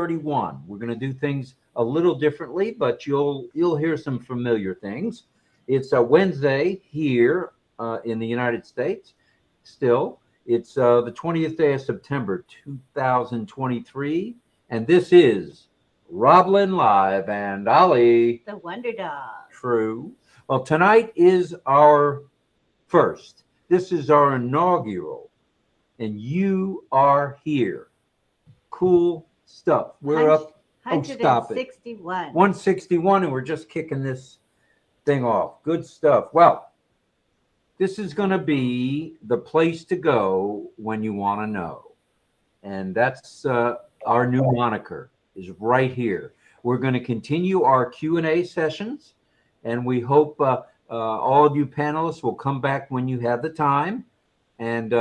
31. We're going to do things a little differently, but you'll hear some familiar things. It's a Wednesday here in the United States. Still, it's the 20th day of September 2023, and this is RobLynnLive and Ali, the Wonder Dog. True. Well, tonight is our first. This is our inaugural, and you are here. Cool stuff. We're up. Oh, stop it. 161, and we're just kicking this thing off. Good stuff. Well, this is going to be the place to go when you want to know, and that's our new moniker is right here. We're going to continue our Q&A sessions, and we hope all of you panelists will come back when you have the time. And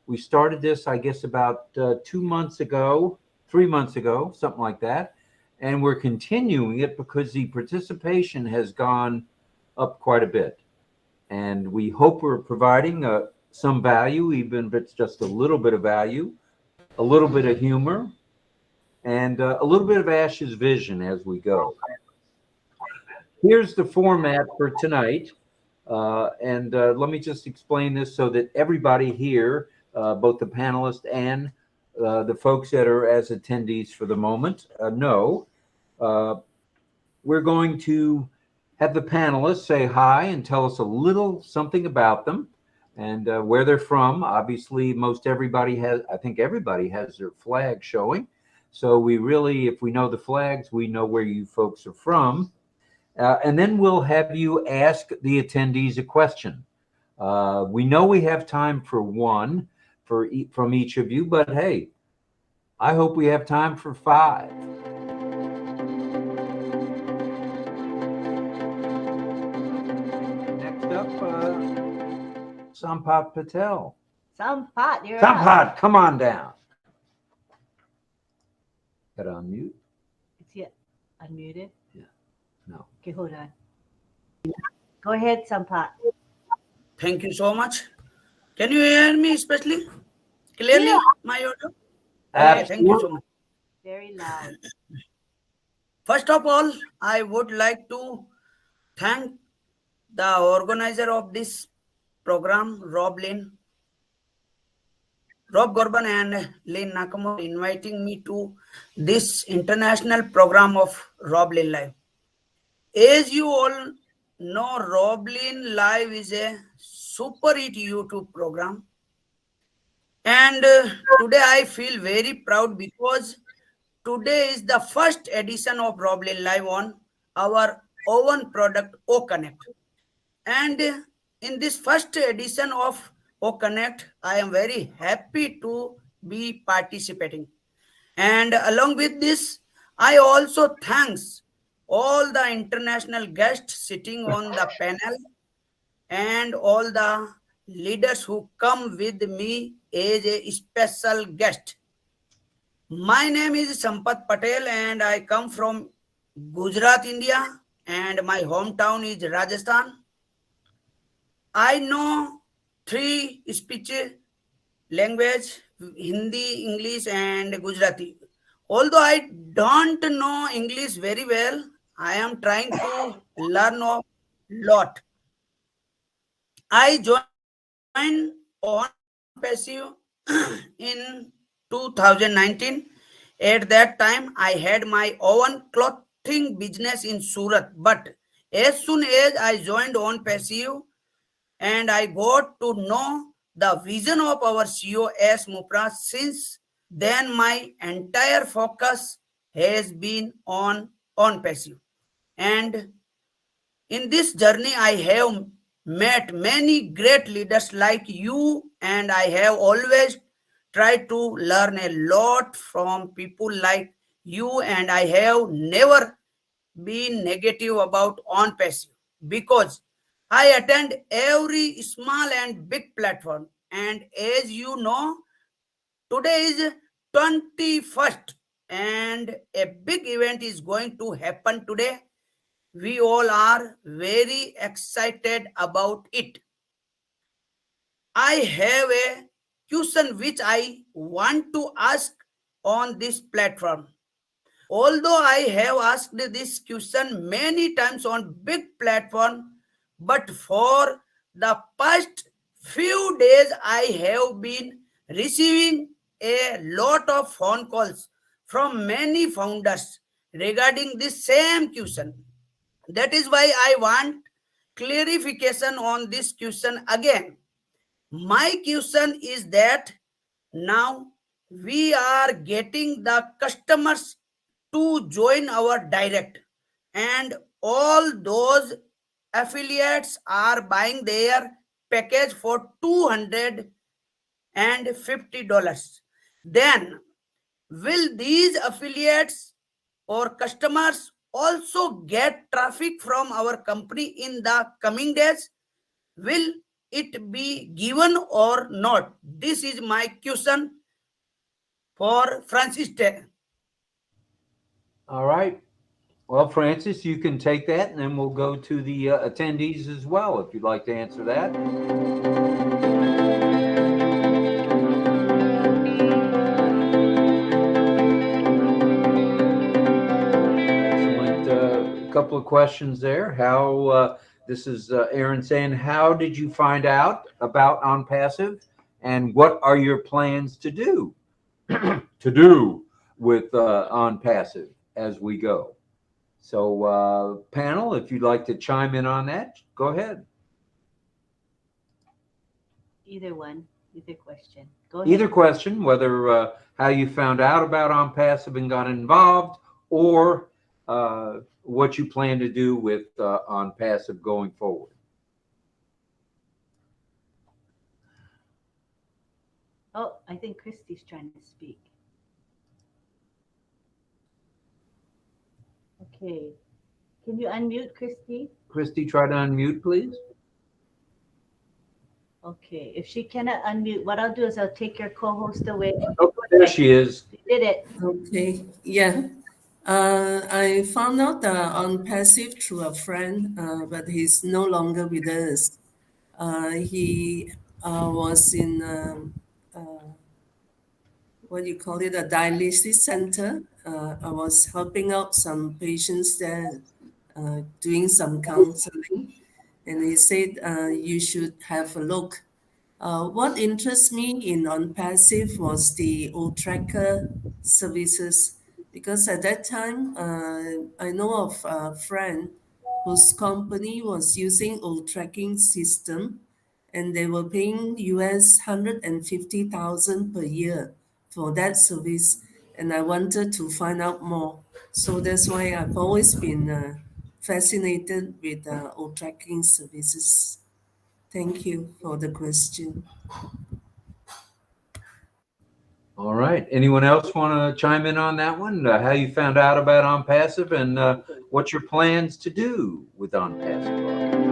we started this, I guess, about 2 months ago, 3 months ago, something like that. And we're continuing it because the participation has gone up quite a bit. And we hope we're providing some value, even if it's just a little bit of value, a little bit of humor, and a little bit of Ash's vision as we go. Here's the format for tonight. And let me just explain this so that everybody here, both the panelists and the folks that are as attendees for the moment, know. We're going to have the panelists say hi and tell us a little something about them and where they're from. Obviously, most everybody has, I think everybody has their flag showing. So we really, if we know the flags, we know where you folks are from. And then we'll have you ask the attendees a question. We know we have time for one from each of you, but hey, I hope we have time for 5. Next up, Sampat Patel. Sampat, you're Sampat, come on down. Got to unmute? Is it unmuted? Yeah. No. Okay, hold on. Go ahead, Sampat. Thank you so much. Can you hear me especially clearly, my audio? Okay, thank you so much. Very loud. First of all, I would like to thank the organizer of this program, RobLynn, Rob Gorban and Lynn Nakamura, inviting me to this international program of RobLynnLive. As you all know, RobLynnLive is a super hit YouTube program. And today I feel very proud because today is the first edition of RobLynnLive on our own product, OConnect. And in this first edition of OConnect, I am very happy to be participating. And along with this, I also thanks all the international guests sitting on the panel and all the leaders who come with me as a special guest. My name is Sampat Patel and I come from Gujarat, India, and my hometown is Rajasthan. I know 3 speech language, Hindi, English and Gujarati. Although I don't know English very well, I am trying to learn a lot. I joined ONPASSIVE in 2019. At that time, I had my own clothing business in Surat. But as soon as I joined ONPASSIVE and I got to know the vision of our CEO S. Mupra, since then my entire focus has been on ONPASSIVE. And in this journey, I have met many great leaders like you, and I have always tried to learn a lot from people like you, and I have never been negative about ONPASSIVE because I attend every small and big platform. And as you know, today is 21st and a big event is going to happen today. We all are very excited about it. I have a question which I want to ask on this platform. Although I have asked this question many times on big platform, but for the past few days I have been receiving a lot of phone calls from many founders regarding this same question. That is why I want clarification on this question again. My question is that now we are getting the customers to join our direct, and all those affiliates are buying their package for $250. Then will these affiliates or customers also get traffic from our company in the coming days? Will it be given or not? This is my question for Francis Day. All right. Well, Francis, you can take that, and then we'll go to the attendees as well, if you'd like to answer that. Excellent. Couple of questions there. How this is Aaron saying, how did you find out about ONPASSIVE, and what are your plans to do with ONPASSIVE as we go? So, panel, if you'd like to chime in on that, go ahead. Either one, either question. Go ahead. Either question, whether how you found out about ONPASSIVE and got involved, or what you plan to do with ONPASSIVE going forward. Oh, I think Christie's trying to speak. Okay. Can you unmute, Christie? Christie, try to unmute, please. Okay. If she cannot unmute, what I'll do is I'll take your co-host away. Oh, there she is. You did it. Okay, yeah. I found out ONPASSIVE through a friend, but he's no longer with us. He was in what you call it, a dialysis center. I was helping out some patients there, doing some counseling, and he said you should have a look. What interests me in ONPASSIVE was the O-Tracker services, because at that time I know of a friend whose company was using O-Tracking system, and they were paying US $150,000 per year for that service, and I wanted to find out more. So that's why I've always been fascinated with O-Tracking services. Thank you for the question. All right. Anyone else want to chime in on that one? How you found out about ONPASSIVE, and what your plans to do with ONPASSIVE are?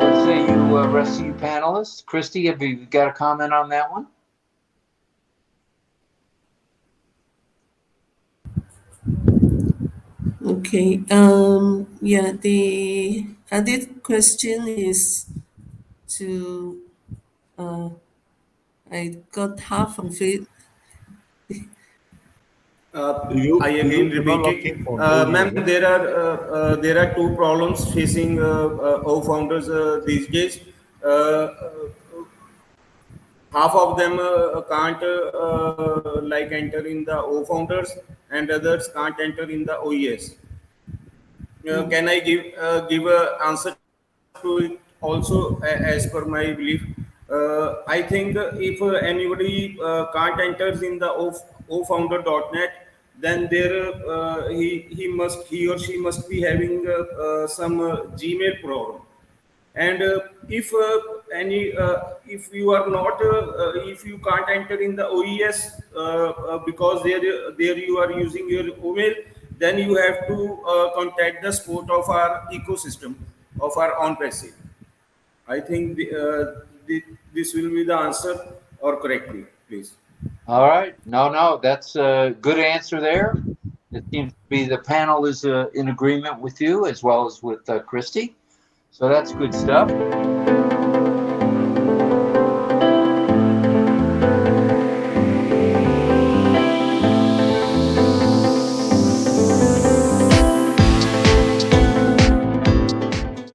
Let's say you, rest of you panelists. Christie, have you got a comment on that one? Okay. Yeah, the Adit question is to I got half of it. I again repeat it. Ma'am, there are two problems facing O founders these days. Half of them can't like enter in the O founders, and others can't enter in the OES. Can I give a answer to it also, as per my belief? I think if anybody can't enter in the ofounder.net, then there he or she must be having some Gmail problem. And if if you are not if you can't enter in the OES because there you are using your email, then you have to contact the support of our ecosystem of our ONPASSIVE. I think this will be the answer, or correctly, please. All right. No, that's a good answer there. It seems to be the panel is in agreement with you, as well as with Christie. So that's good stuff.